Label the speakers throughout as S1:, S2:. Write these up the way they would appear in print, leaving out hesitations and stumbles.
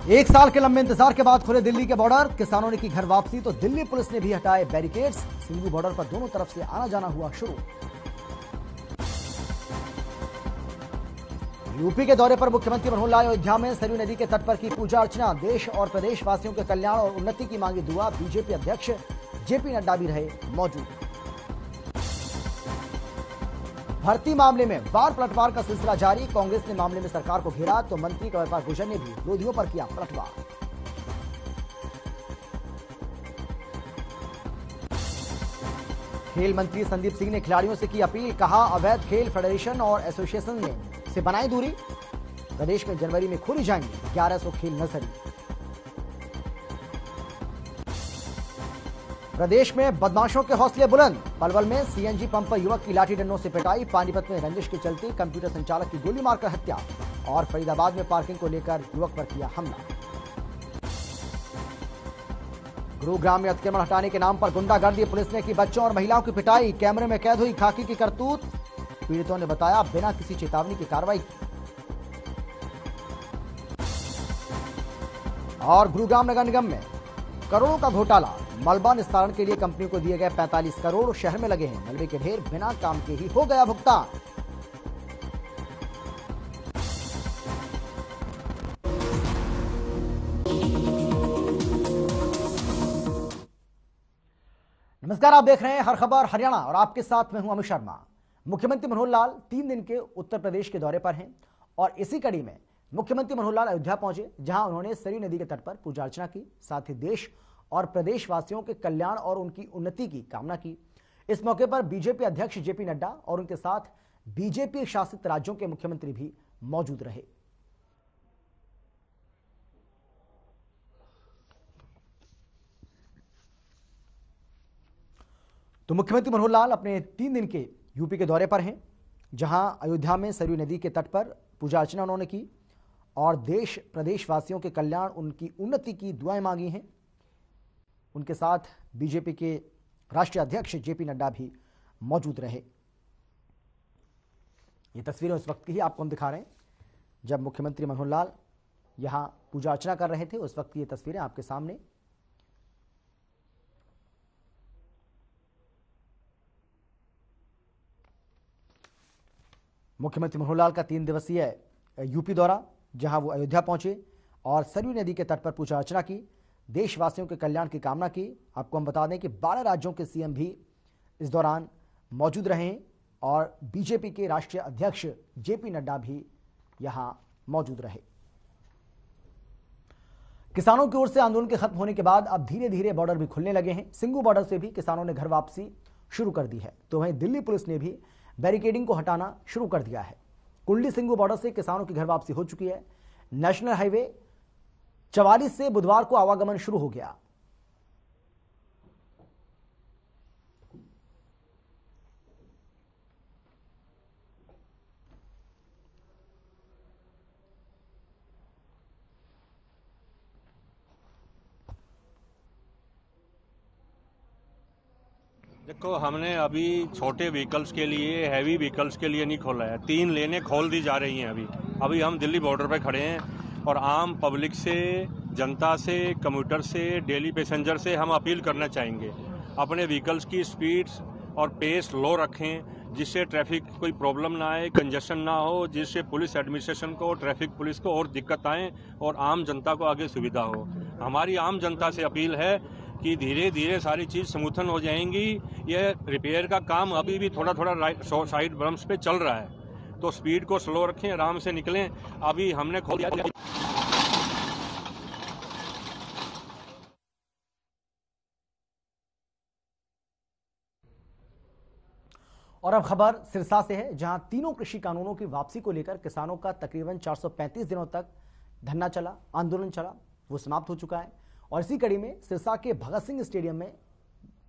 S1: एक साल के लंबे इंतजार के बाद खुले दिल्ली के बॉर्डर, किसानों ने की घर वापसी तो दिल्ली पुलिस ने भी हटाए बैरिकेड्स। सिंगू बॉर्डर पर दोनों तरफ से आना जाना हुआ शुरू। यूपी के दौरे पर मुख्यमंत्री मनोहर लाल अयोध्या में सरयू नदी के तट पर की पूजा अर्चना। देश और प्रदेश वासियों के कल्याण और उन्नति की मांगी दुआ। बीजेपी अध्यक्ष जेपी नड्डा भी रहे मौजूद। भर्ती मामले में वार पलटवार का सिलसिला जारी। कांग्रेस ने मामले में सरकार को घेरा तो मंत्री कंवरपाल गुर्जर ने भी विरोधियों पर किया पलटवार। खेल मंत्री संदीप सिंह ने खिलाड़ियों से की अपील। कहा, अवैध खेल फेडरेशन और एसोसिएशन ने से बनाई दूरी। प्रदेश में जनवरी में खोली जाएंगी 1100 खेल नर्सरी। प्रदेश में बदमाशों के हौसले बुलंद। पलवल में सीएनजी पंप पर युवक की लाठी डंडों से पिटाई। पानीपत में रंजिश के चलते कंप्यूटर संचालक की गोली मारकर हत्या। और फरीदाबाद में पार्किंग को लेकर युवक पर किया हमला। गुरुग्राम में अतिक्रमण हटाने के नाम पर गुंडागर्दी। पुलिस ने की बच्चों और महिलाओं की पिटाई। कैमरे में कैद हुई खाकी की करतूत। पीड़ितों ने बताया बिना किसी चेतावनी की कार्रवाई की। और गुरुग्राम नगर निगम में करोड़ों का घोटाला। मलबा निस्तारण के लिए कंपनी को दिए गए 45 करोड़ शहर में लगे हैं मलबे के ढेर। बिना काम के ही हो गया भुगतान। नमस्कार, आप देख रहे हैं हर खबर हरियाणा और आपके साथ मैं हूं अमित शर्मा। मुख्यमंत्री मनोहर लाल 3 दिन के उत्तर प्रदेश के दौरे पर हैं और इसी कड़ी में मुख्यमंत्री मनोहर लाल अयोध्या पहुंचे, जहां उन्होंने सरयू नदी के तट पर पूजा अर्चना की। साथ ही देश और प्रदेशवासियों के कल्याण और उनकी उन्नति की कामना की। इस मौके पर बीजेपी अध्यक्ष जेपी नड्डा और उनके साथ बीजेपी शासित राज्यों के मुख्यमंत्री भी मौजूद रहे। तो मुख्यमंत्री मनोहर लाल अपने 3 दिन के यूपी के दौरे पर हैं, जहां अयोध्या में सरयू नदी के तट पर पूजा अर्चना उन्होंने की और देश प्रदेशवासियों के कल्याण उनकी उन्नति की दुआएं मांगी हैं। उनके साथ बीजेपी के राष्ट्रीय अध्यक्ष जेपी नड्डा भी मौजूद रहे। ये तस्वीरें उस वक्त की ही आपको हम दिखा रहे हैं जब मुख्यमंत्री मनोहर लाल यहां पूजा अर्चना कर रहे थे। उस वक्त की ये तस्वीरें आपके सामने। मुख्यमंत्री मनोहर लाल का 3 दिवसीय यूपी दौरा, जहां वो अयोध्या पहुंचे और सरयू नदी के तट पर पूजा अर्चना की, देशवासियों के कल्याण की कामना की। आपको हम बता दें कि 12 राज्यों के सीएम भी इस दौरान मौजूद रहे हैं और बीजेपी के राष्ट्रीय अध्यक्ष जेपी नड्डा भी यहां मौजूद रहे। किसानों की ओर से आंदोलन के खत्म होने के बाद अब धीरे धीरे बॉर्डर भी खुलने लगे हैं। सिंगू बॉर्डर से भी किसानों ने घर वापसी शुरू कर दी है, तो वहीं दिल्ली पुलिस ने भी बैरिकेडिंग को हटाना शुरू कर दिया है। कुंडली सिंगू बॉर्डर से किसानों की घर वापसी हो चुकी है। नेशनल हाईवे 44 से बुधवार को आवागमन शुरू हो गया।
S2: देखो, हमने अभी छोटे व्हीकल्स के लिए, हैवी व्हीकल्स के लिए नहीं खोला है। 3 लेनें खोल दी जा रही हैं। अभी हम दिल्ली बॉर्डर पे खड़े हैं और आम पब्लिक से, जनता से, कम्यूटर से, डेली पैसेंजर से हम अपील करना चाहेंगे, अपने व्हीकल्स की स्पीड्स और पेस लो रखें, जिससे ट्रैफिक कोई प्रॉब्लम ना आए, कंजेशन ना हो, जिससे पुलिस एडमिनिस्ट्रेशन को, ट्रैफिक पुलिस को और दिक्कत आए और आम जनता को आगे सुविधा हो। हमारी आम जनता से अपील है कि धीरे धीरे सारी चीज़ स्मूथन हो जाएंगी। ये रिपेयर का काम अभी भी थोड़ा थोड़ा साइड बम्प्स पे चल रहा है, तो स्पीड को स्लो रखें, आराम से निकलें। अभी हमने खोल दिया।
S1: और अब खबर सिरसा से है, जहां तीनों कृषि कानूनों की वापसी को लेकर किसानों का तकरीबन 435 दिनों तक धरना चला, आंदोलन चला, वो समाप्त हो चुका है। और इसी कड़ी में सिरसा के भगत सिंह स्टेडियम में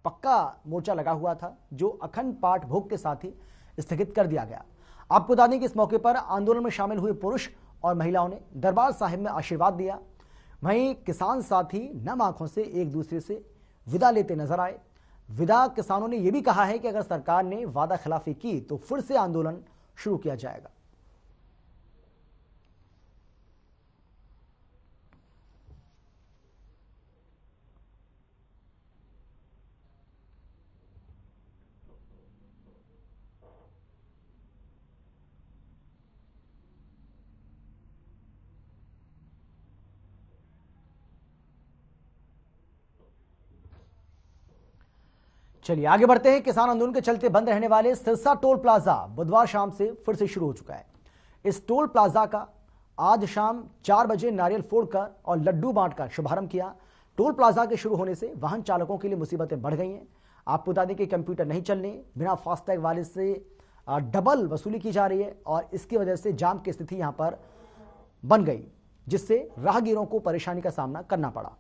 S1: पक्का मोर्चा लगा हुआ था, जो अखंड पाठ भोग के साथ ही स्थगित कर दिया गया। आपको बता दें कि इस मौके पर आंदोलन में शामिल हुए पुरुष और महिलाओं ने दरबार साहिब में आशीर्वाद दिया। वहीं किसान साथी नम आंखों से एक दूसरे से विदा लेते नजर आए। विदा किसानों ने यह भी कहा है कि अगर सरकार ने वादा खिलाफी की तो फिर से आंदोलन शुरू किया जाएगा। चलिए आगे बढ़ते हैं। किसान आंदोलन के चलते बंद रहने वाले सिरसा टोल प्लाजा बुधवार शाम से फिर से शुरू हो चुका है। इस टोल प्लाजा का आज शाम 4 बजे नारियल फोड़कर और लड्डू बांटकर शुभारंभ किया। टोल प्लाजा के शुरू होने से वाहन चालकों के लिए मुसीबतें बढ़ गई हैं। आपको बता दें कि कंप्यूटर नहीं चलने, बिना फास्टैग वाले से डबल वसूली की जा रही है और इसकी वजह से जाम की स्थिति यहां पर बन गई, जिससे राहगीरों को परेशानी का सामना करना पड़ा।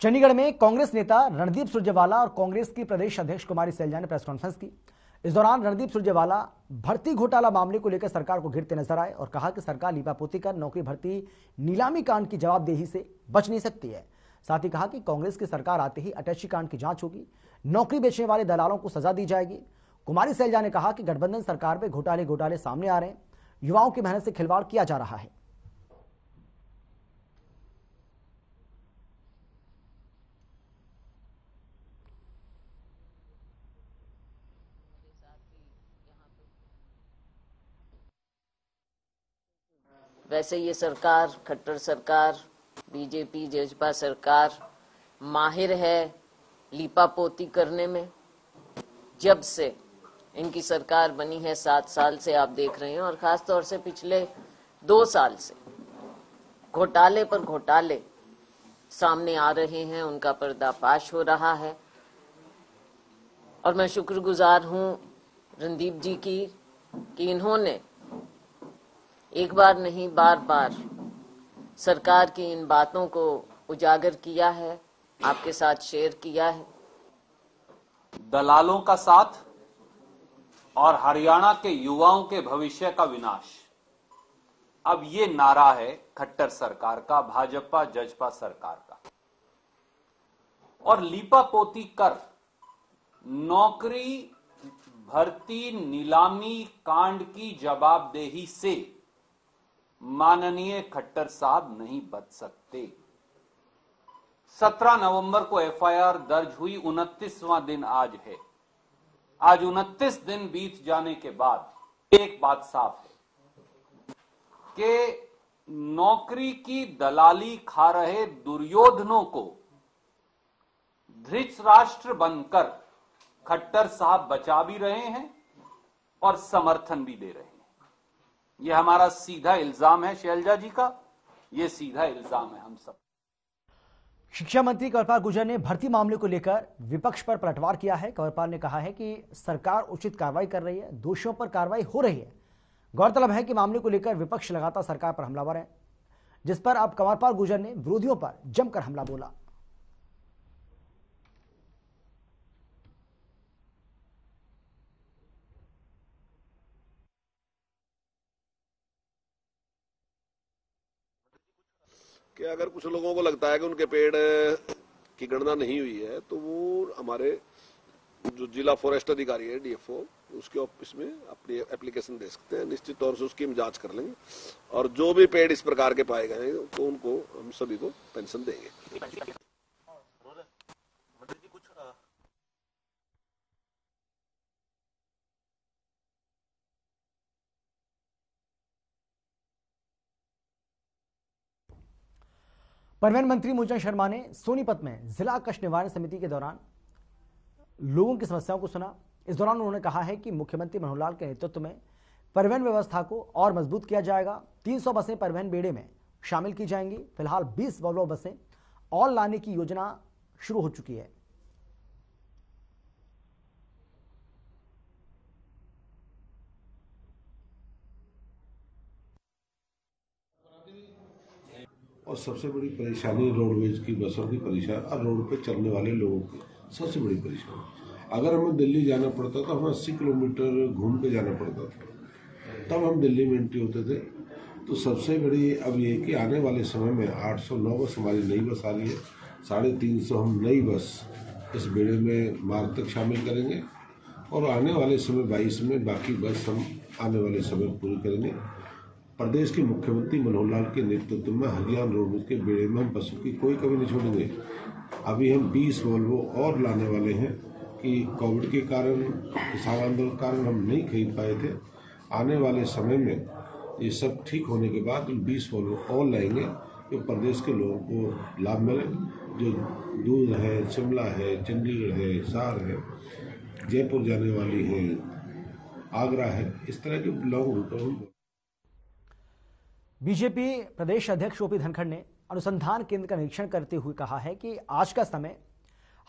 S1: चंडीगढ़ में कांग्रेस नेता रणदीप सुरजेवाला और कांग्रेस की प्रदेश अध्यक्ष कुमारी सैलजा ने प्रेस कॉन्फ्रेंस की। इस दौरान रणदीप सुरजेवाला भर्ती घोटाला मामले को लेकर सरकार को घेरते नजर आए और कहा कि सरकार लीपापोती कर नौकरी भर्ती नीलामी कांड की जवाबदेही से बच नहीं सकती है। साथ ही कहा कि कांग्रेस की सरकार आते ही अटैची कांड की जांच होगी, नौकरी बेचने वाले दलालों को सजा दी जाएगी। कुमारी सैलजा ने कहा कि गठबंधन सरकार में घोटाले सामने आ रहे हैं, युवाओं की मेहनत से खिलवाड़ किया जा रहा है।
S3: वैसे ये सरकार, खट्टर सरकार, बीजेपी जजपा सरकार माहिर है लीपापोती करने में। जब से इनकी सरकार बनी है 7 साल से आप देख रहे हैं, और खास तौर से पिछले 2 साल से घोटाले पर घोटाले सामने आ रहे हैं, उनका पर्दाफाश हो रहा है। और मैं शुक्रगुजार हूं रणदीप जी की कि इन्होंने एक बार नहीं बार-बार सरकार की इन बातों को उजागर किया है, आपके साथ शेयर किया है।
S4: दलालों का साथ और हरियाणा के युवाओं के भविष्य का विनाश, अब ये नारा है खट्टर सरकार का, भाजपा जजपा सरकार का। और लीपापोती कर नौकरी भर्ती नीलामी कांड की जवाबदेही से माननीय खट्टर साहब नहीं बच सकते। 17 नवंबर को एफआईआर दर्ज हुई, 29वां दिन आज है। आज 29 दिन बीत जाने के बाद एक बात साफ है कि नौकरी की दलाली खा रहे दुर्योधनों को धृतराष्ट्र बनकर खट्टर साहब बचा भी रहे हैं और समर्थन भी दे रहे हैं। यह हमारा सीधा इल्जाम है शैलजा जी का, यह सीधा इल्जाम है हम सब।
S1: शिक्षा मंत्री कंवरपाल गुर्जर ने भर्ती मामले को लेकर विपक्ष पर पलटवार किया है। कंवरपाल ने कहा है कि सरकार उचित कार्रवाई कर रही है, दोषियों पर कार्रवाई हो रही है। गौरतलब है कि मामले को लेकर विपक्ष लगातार सरकार पर हमलावर है, जिस पर अब कंवरपाल गुर्जर ने विरोधियों पर जमकर हमला बोला।
S5: कि अगर कुछ लोगों को लगता है कि उनके पेड़ की गणना नहीं हुई है, तो वो हमारे जो जिला फॉरेस्ट अधिकारी है डीएफओ, उसके ऑफिस में अपनी एप्लीकेशन दे सकते हैं। निश्चित तौर से उसकी हम जांच कर लेंगे और जो भी पेड़ इस प्रकार के पाए गए हैं तो उनको हम सभी को पेंशन देंगे।
S1: परिवहन मंत्री मूलचंद शर्मा ने सोनीपत में जिला कष्ट निवारण समिति के दौरान लोगों की समस्याओं को सुना। इस दौरान उन्होंने कहा है कि मुख्यमंत्री मनोहर लाल के नेतृत्व में परिवहन व्यवस्था को और मजबूत किया जाएगा। 300 बसें परिवहन बेड़े में शामिल की जाएंगी। फिलहाल 20 वॉल्वो बसें और लाने की योजना शुरू हो चुकी है।
S6: और सबसे बड़ी परेशानी रोडवेज की बसों की परेशानी और रोड पे चलने वाले लोगों की सबसे बड़ी परेशानी। अगर हमें दिल्ली जाना पड़ता तो हमें 80 किलोमीटर घूम के जाना पड़ता था, तब हम दिल्ली में एंट्री होते थे। तो सबसे बड़ी अब ये कि आने वाले समय में 809 बस हमारी नई बस आ रही है, 350 हम नई बस इस बेड़े में मार्च तक शामिल करेंगे और आने वाले समय 22 में बाकी बस हम आने वाले समय पूरी करेंगे। प्रदेश के मुख्यमंत्री मनोहर लाल के नेतृत्व में हरियाणा रोडवेज के बेड़े में हम बसों की कोई कमी नहीं छोड़ेंगे। अभी हम 20 वॉल्वो और लाने वाले हैं कि कोविड के कारण, किसान आंदोलन के कारण हम नहीं खरीद पाए थे, आने वाले समय में ये सब ठीक होने के बाद 20 और लाएंगे कि प्रदेश के लोगों को लाभ मिले। जो दूध है, शिमला है, चंडीगढ़ है, हिसार है, जयपुर जाने वाली है, आगरा है, इस तरह के लॉन्ग रूट।
S1: बीजेपी प्रदेश अध्यक्ष ओपी धनखड़ ने अनुसंधान केंद्र का निरीक्षण करते हुए कहा है कि आज का समय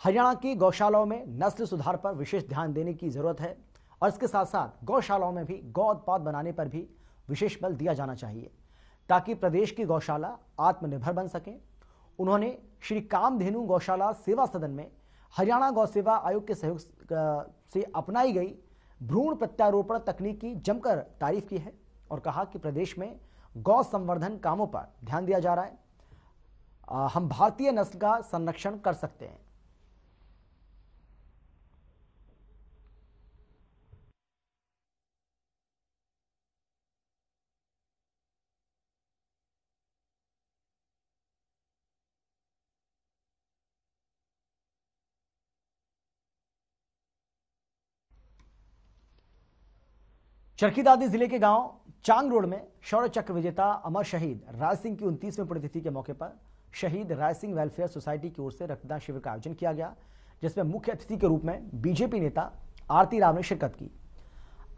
S1: हरियाणा की गौशालाओं में नस्ल सुधार पर विशेष ध्यान देने की जरूरत है और इसके साथ साथ गौशालाओं में भी गौ उत्पाद बनाने पर भी विशेष बल दिया जाना चाहिए ताकि प्रदेश की गौशाला आत्मनिर्भर बन सके। उन्होंने श्री कामधेनु गौशाला सेवा सदन में हरियाणा गौ सेवा आयोग के सहयोग से अपनाई गई भ्रूण प्रत्यारोपण तकनीक की जमकर तारीफ की है और कहा कि प्रदेश में गौ संवर्धन कामों पर ध्यान दिया जा रहा है। हम भारतीय नस्ल का संरक्षण कर सकते हैं। चरखीदादी जिले के गांव चांग रोड में शौर्य चक्र विजेता अमर शहीद राय सिंह की 29वीं पुण्यतिथि के मौके पर शहीद राय सिंह वेलफेयर सोसाइटी की ओर से रक्तदान शिविर का आयोजन किया गया, जिसमें मुख्य अतिथि के रूप में बीजेपी नेता आरती राव ने शिरकत की।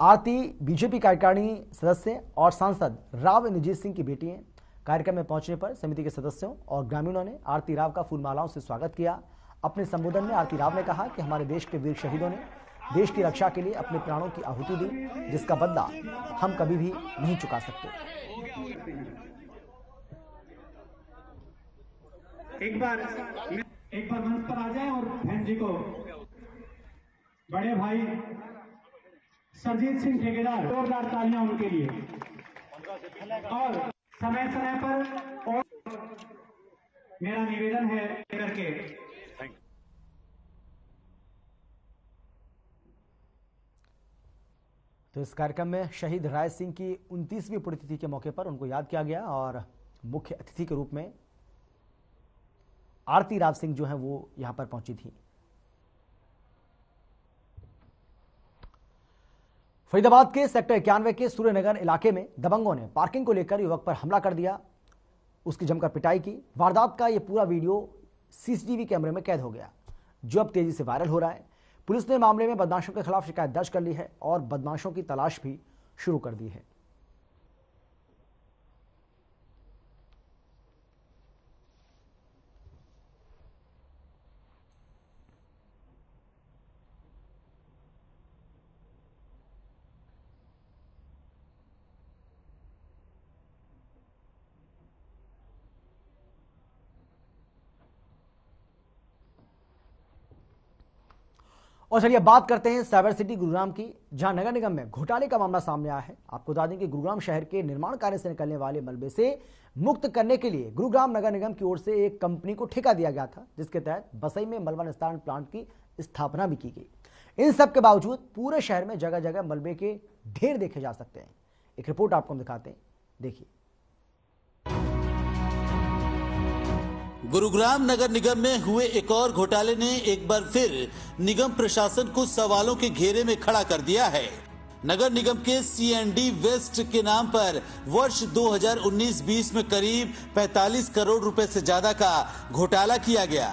S1: आरती बीजेपी कार्यकारिणी सदस्य और सांसद राव निजीत सिंह की बेटी हैं। कार्यक्रम में पहुंचने पर समिति के सदस्यों और ग्रामीणों ने आरती राव का फूलमालाओं से स्वागत किया। अपने संबोधन में आरती राव ने कहा कि हमारे देश के वीर शहीदों ने देश की रक्षा के लिए अपने प्राणों की आहुति दी, जिसका बदला हम कभी भी नहीं चुका सकते।
S7: एक बार मंच पर आ जाए और बहन जी को बड़े भाई सरजीत सिंह ठेकेदार जोरदार तालियां उनके लिए और समय समय पर और मेरा निवेदन है करके
S1: तो इस कार्यक्रम में शहीद राय सिंह की 29वीं पुण्यतिथि के मौके पर उनको याद किया गया और मुख्य अतिथि के रूप में आरती राव सिंह जो है वो यहां पर पहुंची थी। फरीदाबाद के सेक्टर 91 के सूर्यनगर इलाके में दबंगों ने पार्किंग को लेकर युवक पर हमला कर दिया, उसकी जमकर पिटाई की। वारदात का यह पूरा वीडियो सीसीटीवी कैमरे में कैद हो गया, जो अब तेजी से वायरल हो रहा है। पुलिस ने मामले में बदमाशों के खिलाफ शिकायत दर्ज कर ली है और बदमाशों की तलाश भी शुरू कर दी है। और चलिए बात करते हैं साइबर सिटी गुरुग्राम की, जहां नगर निगम में घोटाले का मामला सामने आया है। आपको बता दें कि गुरुग्राम शहर के निर्माण कार्य से निकलने वाले मलबे से मुक्त करने के लिए गुरुग्राम नगर निगम की ओर से एक कंपनी को ठेका दिया गया था, जिसके तहत बसई में मलबा निस्तारण प्लांट की स्थापना भी की गई। इन सब के बावजूद पूरे शहर में जगह जगह मलबे के ढेर देखे जा सकते हैं। एक रिपोर्ट आपको हम दिखाते हैं, देखिए।
S8: गुरुग्राम नगर निगम में हुए एक और घोटाले ने एक बार फिर निगम प्रशासन को सवालों के घेरे में खड़ा कर दिया है। नगर निगम के C&D वेस्ट के नाम पर वर्ष 2019-20 में करीब 45 करोड़ रुपए से ज्यादा का घोटाला किया गया।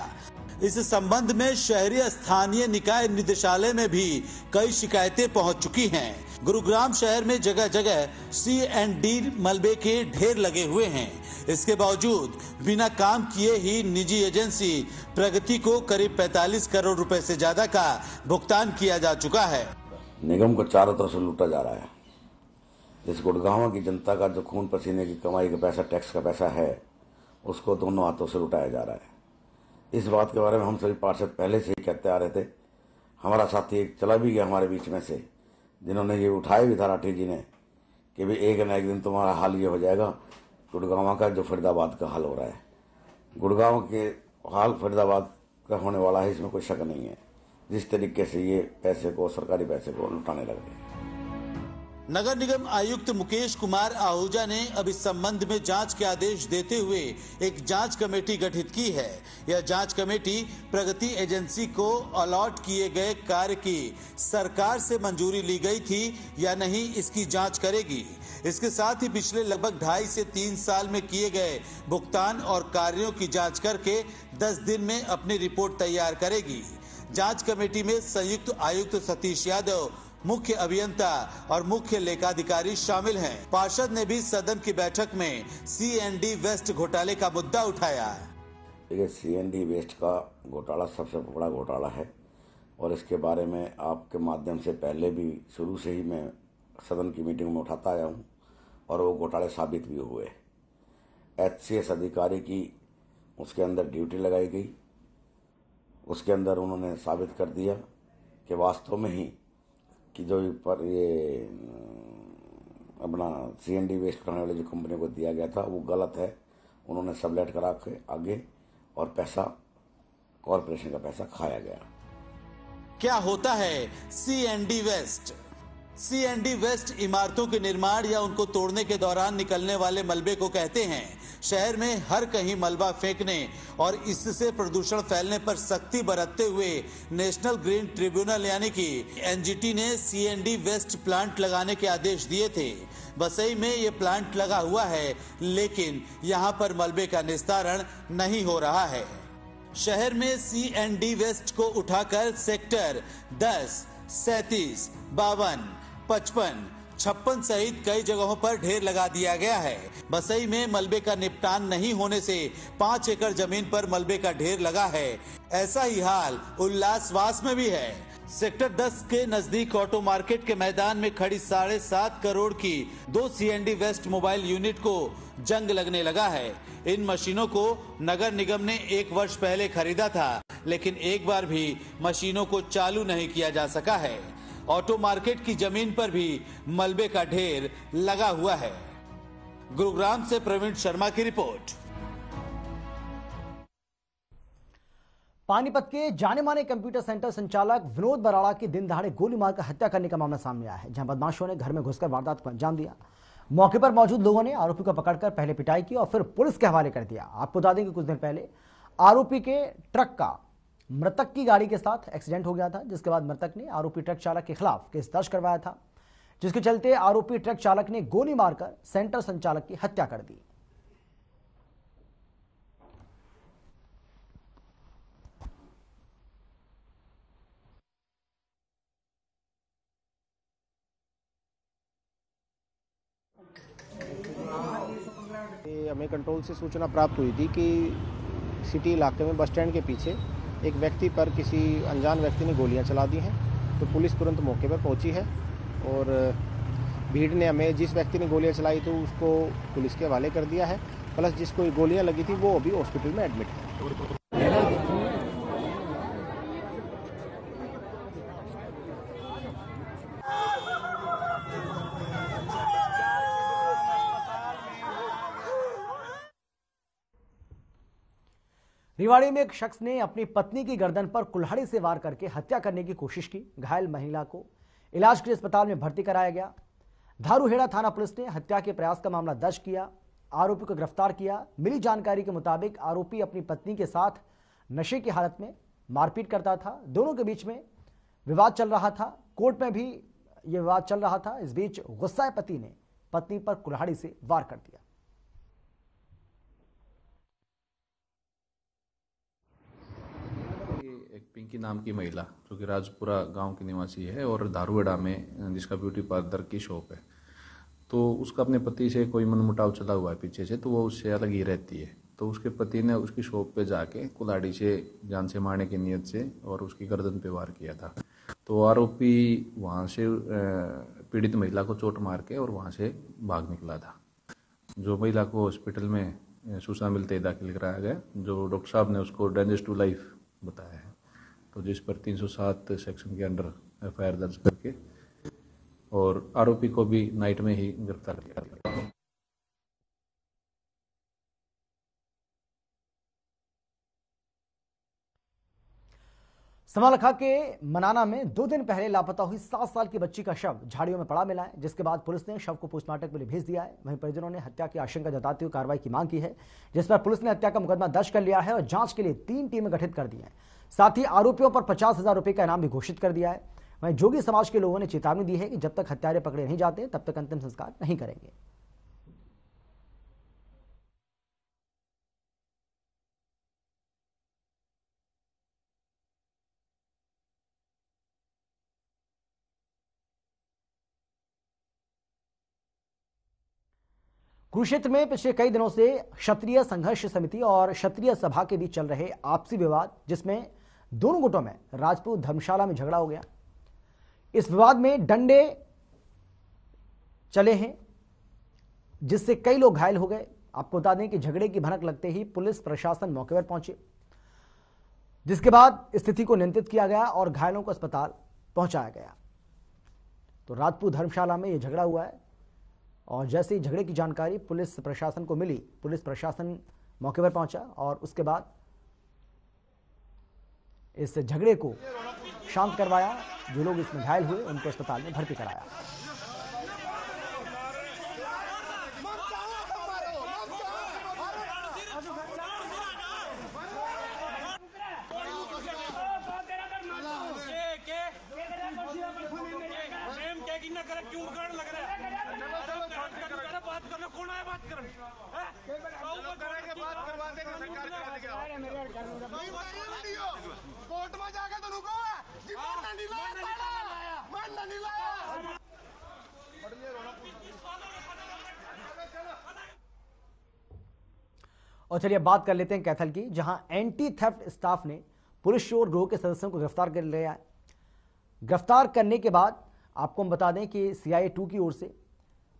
S8: इस संबंध में शहरी स्थानीय निकाय निदेशालय में भी कई शिकायतें पहुंच चुकी हैं। गुरुग्राम शहर में जगह जगह C&D मलबे के ढेर लगे हुए हैं। इसके बावजूद बिना काम किए ही निजी एजेंसी प्रगति को करीब 45 करोड़ रुपए से ज्यादा का भुगतान किया जा चुका है।
S9: निगम को चारों तरफ से लूटा जा रहा है। इस गुड़गांव की जनता का जो खून पसीने की कमाई का पैसा, टैक्स का पैसा है, उसको दोनों हाथों से लुटाया जा रहा है। इस बात के बारे में हम सभी पार्षद पहले से ही कहते आ रहे थे। हमारा साथी एक चला भी गया हमारे बीच में से, जिन्होंने ये उठाया भी था राठी जी ने कि भी एक न एक दिन तुम्हारा हाल ये हो जाएगा गुड़गांव का जो फरीदाबाद का हाल हो रहा है। गुड़गांव के हाल फरीदाबाद का होने वाला है, इसमें कोई शक नहीं है, जिस तरीके से ये पैसे को, सरकारी पैसे को लुटाने लग गए।
S8: नगर निगम आयुक्त मुकेश कुमार आहूजा ने अब इस संबंध में जांच के आदेश देते हुए एक जांच कमेटी गठित की है। यह जांच कमेटी प्रगति एजेंसी को अलॉट किए गए कार्य की सरकार से मंजूरी ली गई थी या नहीं, इसकी जांच करेगी। इसके साथ ही पिछले लगभग 2.5 से 3 साल में किए गए भुगतान और कार्यों की जांच करके 10 दिन में अपनी रिपोर्ट तैयार करेगी। जांच कमेटी में संयुक्त आयुक्त सतीश यादव, मुख्य अभियंता और मुख्य लेखाधिकारी शामिल हैं। पार्षद ने भी सदन की बैठक में CND वेस्ट घोटाले का मुद्दा उठाया।
S9: देखिए, CND वेस्ट का घोटाला सबसे बड़ा घोटाला है और इसके बारे में आपके माध्यम से पहले भी शुरू से ही मैं सदन की मीटिंग में उठाता आया हूँ और वो घोटाले साबित भी हुए। HCS अधिकारी की उसके अंदर ड्यूटी लगाई गई, उसके अंदर उन्होंने साबित कर दिया कि वास्तव में ही कि जो पर ये अपना CND वेस्ट करने वाली जो कंपनी को दिया गया था वो गलत है। उन्होंने सबलेट करा के आगे और पैसा, कॉरपोरेशन का पैसा खाया गया।
S8: क्या होता है CND वेस्ट? CND वेस्ट इमारतों के निर्माण या उनको तोड़ने के दौरान निकलने वाले मलबे को कहते हैं। शहर में हर कहीं मलबा फेंकने और इससे प्रदूषण फैलने पर सख्ती बरतते हुए नेशनल ग्रीन ट्रिब्यूनल यानी कि NGT ने CND वेस्ट प्लांट लगाने के आदेश दिए थे। बसई में ये प्लांट लगा हुआ है, लेकिन यहाँ पर मलबे का निस्तारण नहीं हो रहा है। शहर में CND वेस्ट को उठाकर सेक्टर 10, 37, 52, 55, 56 सहित कई जगहों पर ढेर लगा दिया गया है। बसई में मलबे का निपटान नहीं होने से 5 एकड़ जमीन पर मलबे का ढेर लगा है। ऐसा ही हाल उल्लासवास में भी है। सेक्टर 10 के नजदीक ऑटो मार्केट के मैदान में खड़ी 7.5 करोड़ की 2 CND वेस्ट मोबाइल यूनिट को जंग लगने लगा है। इन मशीनों को नगर निगम ने 1 वर्ष पहले खरीदा था, लेकिन एक बार भी मशीनों को चालू नहीं किया जा सका है। ऑटो मार्केट की जमीन पर भी मलबे का ढेर लगा हुआ है। गुरुग्राम से प्रवीण शर्मा की रिपोर्ट।
S1: पानीपत के जाने माने कंप्यूटर सेंटर संचालक विनोद बराड़ा की दिन दहाड़े गोली मारकर हत्या करने का मामला सामने आया है, जहां बदमाशों ने घर में घुसकर वारदात को अंजाम दिया। मौके पर मौजूद लोगों ने आरोपी को पकड़कर पहले पिटाई की और फिर पुलिस के हवाले कर दिया। आपको बता दें कि कुछ दिन पहले आरोपी के ट्रक का मृतक की गाड़ी के साथ एक्सीडेंट हो गया था, जिसके बाद मृतक ने आरोपी ट्रक चालक के खिलाफ केस दर्ज करवाया था, जिसके चलते आरोपी ट्रक चालक ने गोली मारकर सेंटर संचालक की हत्या कर दी।
S10: हमें कंट्रोल से सूचना प्राप्त हुई थी कि सिटी इलाके में बस स्टैंड के पीछे एक व्यक्ति पर किसी अनजान व्यक्ति ने गोलियां चला दी हैं। तो पुलिस तुरंत मौके पर पहुंची है और भीड़ ने हमें जिस व्यक्ति ने गोलियां चलाई तो उसको पुलिस के हवाले कर दिया है, प्लस जिसको गोलियां लगी थी वो अभी हॉस्पिटल में एडमिट है।
S1: रिवाड़ी में एक शख्स ने अपनी पत्नी की गर्दन पर कुल्हाड़ी से वार करके हत्या करने की कोशिश की। घायल महिला को इलाज के लिए अस्पताल में भर्ती कराया गया। धारूहेड़ा थाना पुलिस ने हत्या के प्रयास का मामला दर्ज किया, आरोपी को गिरफ्तार किया। मिली जानकारी के मुताबिक आरोपी अपनी पत्नी के साथ नशे की हालत में मारपीट करता था। दोनों के बीच में विवाद चल रहा था, कोर्ट में भी यह विवाद चल रहा था। इस बीच गुस्साए पति ने पत्नी पर कुल्हाड़ी से वार कर दिया।
S11: पिंकी नाम की महिला जो कि राजपुरा गांव की निवासी है और धारूहेड़ा में जिसका ब्यूटी पार्लर की शॉप है, तो उसका अपने पति से कोई मनमुटाव चला हुआ है पीछे से, तो वो उससे अलग ही रहती है। तो उसके पति ने उसकी शॉप पे जाके कुल्हाड़ी से जान से मारने की नीयत से और उसकी गर्दन पे वार किया था। तो आरोपी वहाँ से पीड़ित महिला को चोट मार के और वहाँ से भाग निकला था। जो महिला को हॉस्पिटल में सूचना मिलते ही दाखिल कराया गया। जो डॉक्टर साहब ने उसको डेंजरस टू लाइफ बताया है, तो जिस पर 307 सेक्शन के अंडर FIR दर्ज करके और आरोपी को भी नाइट में ही गिरफ्तार किया गया।
S1: समालखा के मनाना में 2 दिन पहले लापता हुई 7 साल की बच्ची का शव झाड़ियों में पड़ा मिला है, जिसके बाद पुलिस ने शव को पोस्टमार्टम के लिए भेज दिया है। वहीं परिजनों ने हत्या की आशंका जताते हुए कार्रवाई की मांग की है, जिस पर पुलिस ने हत्या का मुकदमा दर्ज कर लिया है और जांच के लिए 3 टीमें गठित कर दी हैं। साथ ही आरोपियों पर 50,000 रुपए का इनाम भी घोषित कर दिया है। वहीं जोगी समाज के लोगों ने चेतावनी दी है कि जब तक हत्यारे पकड़े नहीं जाते तब तक अंतिम संस्कार नहीं करेंगे। कुरुक्षेत्र में पिछले कई दिनों से क्षत्रिय संघर्ष समिति और क्षत्रिय सभा के बीच चल रहे आपसी विवाद, जिसमें दोनों गुटों में राजपूत धर्मशाला में झगड़ा हो गया। इस विवाद में डंडे चले हैं, जिससे कई लोग घायल हो गए। आपको बता दें कि झगड़े की भनक लगते ही पुलिस प्रशासन मौके पर पहुंचे, जिसके बाद स्थिति को नियंत्रित किया गया और घायलों को अस्पताल पहुंचाया गया। तो राजपूत धर्मशाला में यह झगड़ा हुआ है और जैसे ही झगड़े की जानकारी पुलिस प्रशासन को मिली, पुलिस प्रशासन मौके पर पहुंचा और उसके बाद इस झगड़े को शांत करवाया। जो लोग इसमें घायल हुए उनको अस्पताल में भर्ती कराया। और चलिए बात कर लेते हैं कैथल की, जहां एंटी थेफ्ट स्टाफ ने पुलिस चोर गिरोह के सदस्यों को गिरफ्तार कर लिया है। गिरफ्तार करने के बाद आपको हम बता दें कि CIA2 की ओर से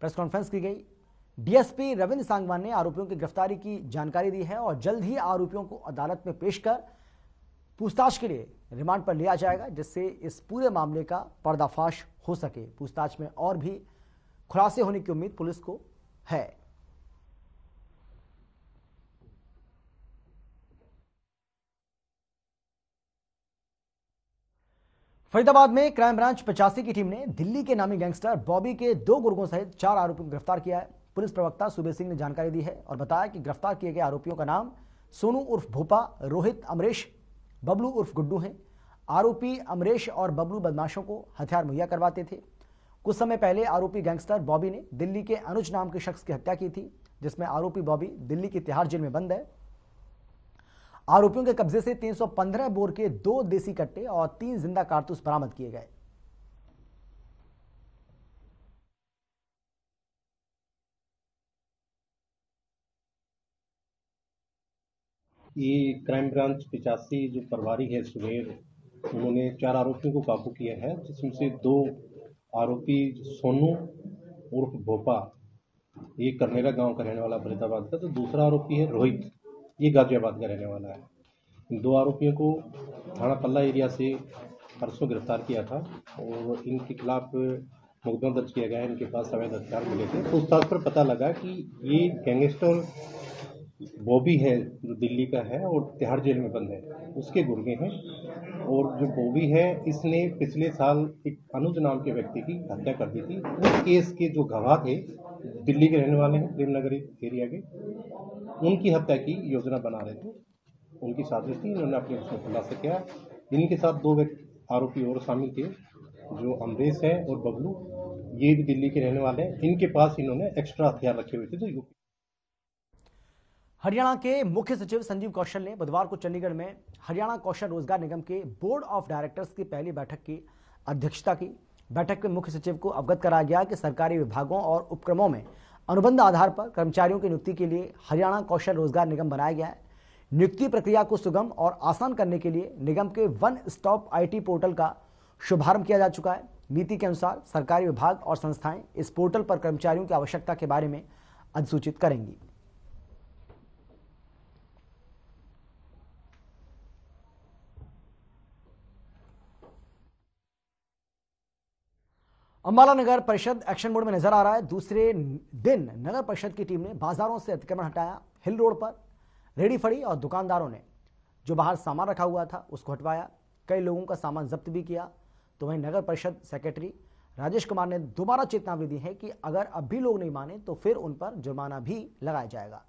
S1: प्रेस कॉन्फ्रेंस की गई। डीएसपी रविंद्र सांगवान ने आरोपियों की गिरफ्तारी की जानकारी दी है और जल्द ही आरोपियों को अदालत में पेश कर पूछताछ के लिए रिमांड पर लिया जाएगा, जिससे इस पूरे मामले का पर्दाफाश हो सके। पूछताछ में और भी खुलासे होने की उम्मीद पुलिस को है। फरीदाबाद में क्राइम ब्रांच 85 की टीम ने दिल्ली के नामी गैंगस्टर बॉबी के 2 गुर्गों सहित 4 आरोपियों को गिरफ्तार किया है। पुलिस प्रवक्ता सुबेर सिंह ने जानकारी दी है और बताया कि गिरफ्तार किए गए आरोपियों का नाम सोनू उर्फ भोपा, रोहित, अमरेश, बबलू उर्फ गुड्डू हैं। आरोपी अमरेश और बबलू बदमाशों को हथियार मुहैया करवाते थे। कुछ समय पहले आरोपी गैंगस्टर बॉबी ने दिल्ली के अनुज नाम के शख्स की हत्या की थी, जिसमें आरोपी बॉबी दिल्ली की तिहाड़ जेल में बंद है। आरोपियों के कब्जे से 315 बोर के 2 देसी कट्टे और 3 जिंदा कारतूस बरामद किए गए।
S12: ये क्राइम ब्रांच 85 जो प्रभारी है सुबेर, उन्होंने 4 आरोपियों को काबू किया है, जिसमें से 2 आरोपी सोनू उर्फ भोपा, ये करनेरा गांव का रहने वाला फरीदाबाद का, तो दूसरा आरोपी है रोहित, ये गाजियाबाद का रहने वाला है। इन 2 आरोपियों को थाना पल्ला एरिया से परसों गिरफ्तार किया था और इनके खिलाफ मुकदमा दर्ज किया गया। इनके पास अवैध हथियार मिले थे। पूछताछ पर पता लगा कि ये गैंगस्टर बॉबी है जो दिल्ली का है और तिहाड़ जेल में बंद है, उसके गुर्गे हैं। और जो बॉबी है, इसने पिछले साल एक अनुज नाम के व्यक्ति की हत्या कर दी थी। उस केस के जो गवाह थे, दिल्ली के रहने वाले हैं, प्रेमनगर एरिया के, उनकी हत्या की योजना बना रहे थे। उनकी साजिश थी, इन्होंने अपने उसमें खुलासा किया। इनके साथ 2 आरोपी और शामिल थे, जो अमरेश है और बबलू, ये भी दिल्ली के रहने वाले हैं। इनके पास इन्होंने एक्स्ट्रा हथियार रखे हुए थे। तो
S1: हरियाणा के मुख्य सचिव संजीव कौशल ने बुधवार को चंडीगढ़ में हरियाणा कौशल रोजगार निगम के बोर्ड ऑफ डायरेक्टर्स की पहली बैठक की अध्यक्षता की। बैठक में मुख्य सचिव को अवगत कराया गया कि सरकारी विभागों और उपक्रमों में अनुबंध आधार पर कर्मचारियों की नियुक्ति के लिए हरियाणा कौशल रोजगार निगम बनाया गया है। नियुक्ति प्रक्रिया को सुगम और आसान करने के लिए निगम के वन स्टॉप IT पोर्टल का शुभारंभ किया जा चुका है। नीति के अनुसार सरकारी विभाग और संस्थाएं इस पोर्टल पर कर्मचारियों की आवश्यकता के बारे में अधिसूचित करेंगी। अंबाला नगर परिषद एक्शन मोड में नजर आ रहा है। दूसरे दिन नगर परिषद की टीम ने बाजारों से अतिक्रमण हटाया। हिल रोड पर रेडी फड़ी और दुकानदारों ने जो बाहर सामान रखा हुआ था उसको हटवाया। कई लोगों का सामान जब्त भी किया। तो वहीं नगर परिषद सेक्रेटरी राजेश कुमार ने दोबारा चेतावनी दी है कि अगर अब भी लोग नहीं माने तो फिर उन पर जुर्माना भी लगाया जाएगा।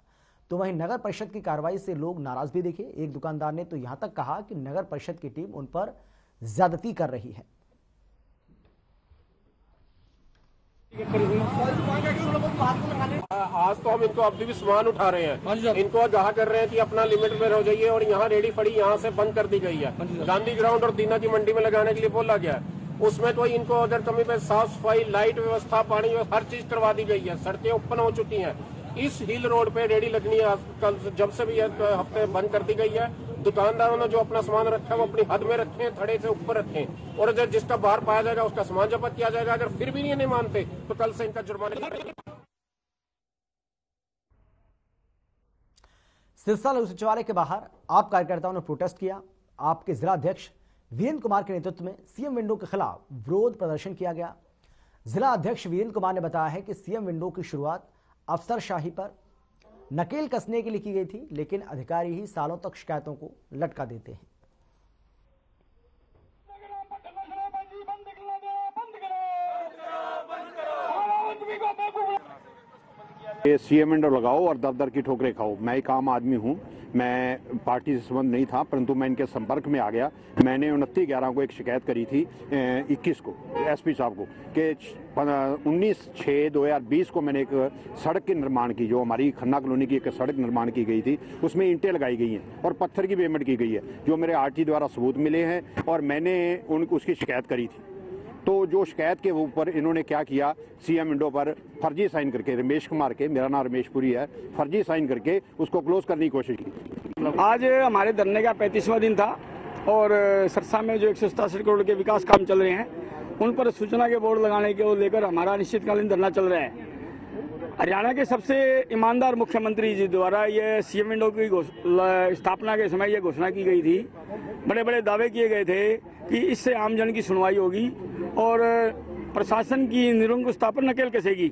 S1: तो वहीं नगर परिषद की कार्रवाई से लोग नाराज भी दिखे। एक दुकानदार ने तो यहां तक कहा कि नगर परिषद की टीम उन पर ज्यादती कर रही है।
S13: आज तो हम इनको अभी भी सामान उठा रहे हैं, इनको कहा कर रहे हैं कि अपना लिमिट में हो जाइए, और यहाँ रेडी फड़ी यहाँ से बंद कर दी गई है। गांधी ग्राउंड और दीना की मंडी में लगाने के लिए बोला गया है, उसमें तो इनको अगर कमी पे साफ सफाई, लाइट व्यवस्था, पानी व्यवस्था, हर चीज करवा दी गई है। सड़कें ओपन हो चुकी हैं। इस हिल रोड पे रेडी लगनी है। कल जब से भी हफ्ते बंद कर दी गई है। दुकानदारों ने जो अपना सामान रखा है वो अपनी हद में रखें, थड़े से ऊपर रखें, और अगर जिसका बाहर पाया जाएगा उसका सामान जब्त किया जाएगा। अगर फिर भी नहीं मानते तो कल से इनका जुर्माना।
S1: सिरसा लोक सचिवालय के बाहर आप कार्यकर्ताओं ने प्रोटेस्ट किया। आपके जिला अध्यक्ष वीरेंद्र कुमार के नेतृत्व में सीएम विंडो के खिलाफ विरोध प्रदर्शन किया गया। जिला अध्यक्ष वीरेंद्र कुमार ने बताया है कि सीएम विंडो की शुरुआत अफसरशाही पर नकेल कसने के लिए की गई थी, लेकिन अधिकारी ही सालों तक शिकायतों को लटका देते हैं।
S14: ये सीएम विंडो लगाओ और दर दर की ठोकरें खाओ। मैं एक आम आदमी हूं, मैं पार्टी से संबंध नहीं था, परंतु मैं इनके संपर्क में आ गया। मैंने 29/11 को एक शिकायत करी थी 21 को एसपी साहब को कि 19/6/2020 को मैंने एक सड़क के निर्माण की, जो हमारी खन्ना कॉलोनी की एक सड़क निर्माण की गई थी, उसमें ईंटें लगाई गई हैं और पत्थर की पेमेंट की गई है, जो मेरे आरटी द्वारा सबूत मिले हैं, और मैंने उसकी शिकायत करी थी। तो जो शिकायत के ऊपर इन्होंने क्या किया, सीएम विंडो पर फर्जी साइन करके, रमेश कुमार के, मेरा नाम रमेश पुरी है, फर्जी साइन करके उसको क्लोज करने की कोशिश की।
S15: आज हमारे धरने का 35वां दिन था और सरसा में जो 187 करोड़ के विकास काम चल रहे हैं उन पर सूचना के बोर्ड लगाने को लेकर हमारा अनिश्चितकालीन धरना चल रहा है। हरियाणा के सबसे ईमानदार मुख्यमंत्री जी द्वारा ये सीएम विंडो की स्थापना के समय ये घोषणा की गई थी। बड़े बड़े दावे किए गए थे कि इससे आमजन की सुनवाई होगी और प्रशासन की निरंकुशता पर नकेल कसेगी।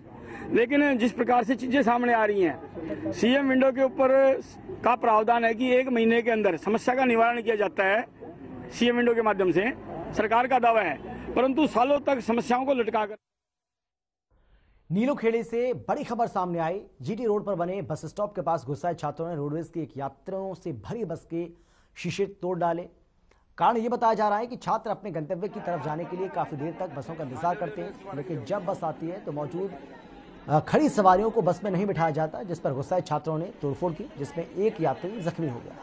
S15: लेकिन जिस प्रकार से चीजें सामने आ रही हैं, सीएम विंडो के ऊपर का प्रावधान है कि 1 महीने के अंदर समस्या का निवारण किया जाता है। सीएम विंडो के माध्यम से सरकार का दावा है, परंतु सालों तक समस्याओं को लटकाकर।
S1: नीलोखेड़ी से बड़ी खबर सामने आई। जीटी रोड पर बने बस स्टॉप के पास गुस्साए छात्रों ने रोडवेज की एक यात्रियों से भरी बस के शीशे तोड़ डाले। कारण यह बताया जा रहा है कि छात्र अपने गंतव्य की तरफ जाने के लिए काफी देर तक बसों का इंतजार करते हैं, लेकिन जब बस आती है तो मौजूद खड़ी सवारियों को बस में नहीं बिठाया जाता, जिस पर गुस्साए छात्रों ने तोड़फोड़ की, जिसमें एक यात्री जख्मी हो गया।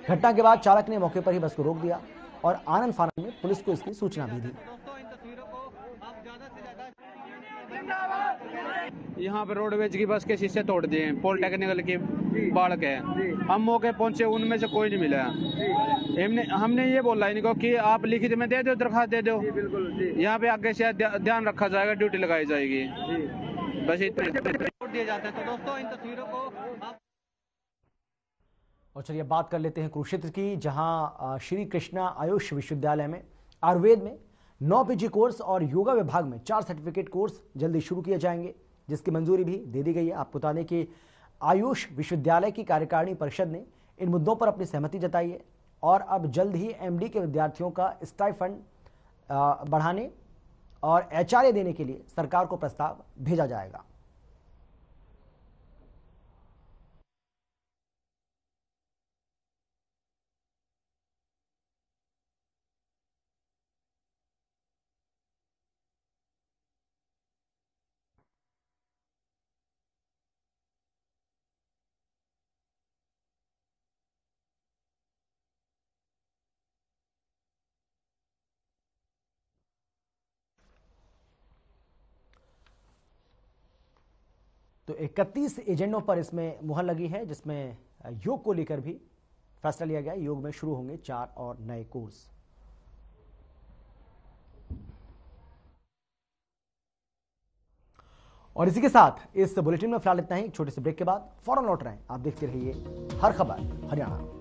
S1: घटना के बाद चालक ने मौके पर ही बस को रोक दिया और आनंद फानंद में पुलिस को इसकी सूचना भी दी।
S16: यहाँ पे रोडवेज की बस के शीशे तोड़ दिए, पॉलिटेक्निकल की बालक है। हम मौके पहुंचे, उनमें से कोई नहीं मिला। हमने ये बोला इनको कि आप लिखित में दे दो, दरखास्त दे दो, यहाँ पे आगे से ध्यान रखा जाएगा, ड्यूटी लगाई जाएगी। बस इतने दिए जाते हैं। तो दोस्तों इन तस्वीरों को
S1: और चलिए बात कर लेते हैं कुरुक्षेत्र की, जहां श्री कृष्णा आयुष विश्वविद्यालय में आयुर्वेद में 9 पीजी कोर्स और योगा विभाग में 4 सर्टिफिकेट कोर्स जल्दी शुरू किए जाएंगे, जिसकी मंजूरी भी दे दी गई है। आपको बता दें कि आयुष विश्वविद्यालय की कार्यकारिणी परिषद ने इन मुद्दों पर अपनी सहमति जताई है और अब जल्द ही एमडी के विद्यार्थियों का स्टाइफंड बढ़ाने और एचआरए देने के लिए सरकार को प्रस्ताव भेजा जाएगा। तो 31 एजेंडों पर इसमें मुहर लगी है, जिसमें योग को लेकर भी फैसला लिया गया। योग में शुरू होंगे 4 और नए कोर्स। और इसी के साथ इस बुलेटिन में फिलहाल इतना ही। छोटे से ब्रेक के बाद फौरन लौट रहे हैं। आप देखते रहिए हर खबर हरियाणा।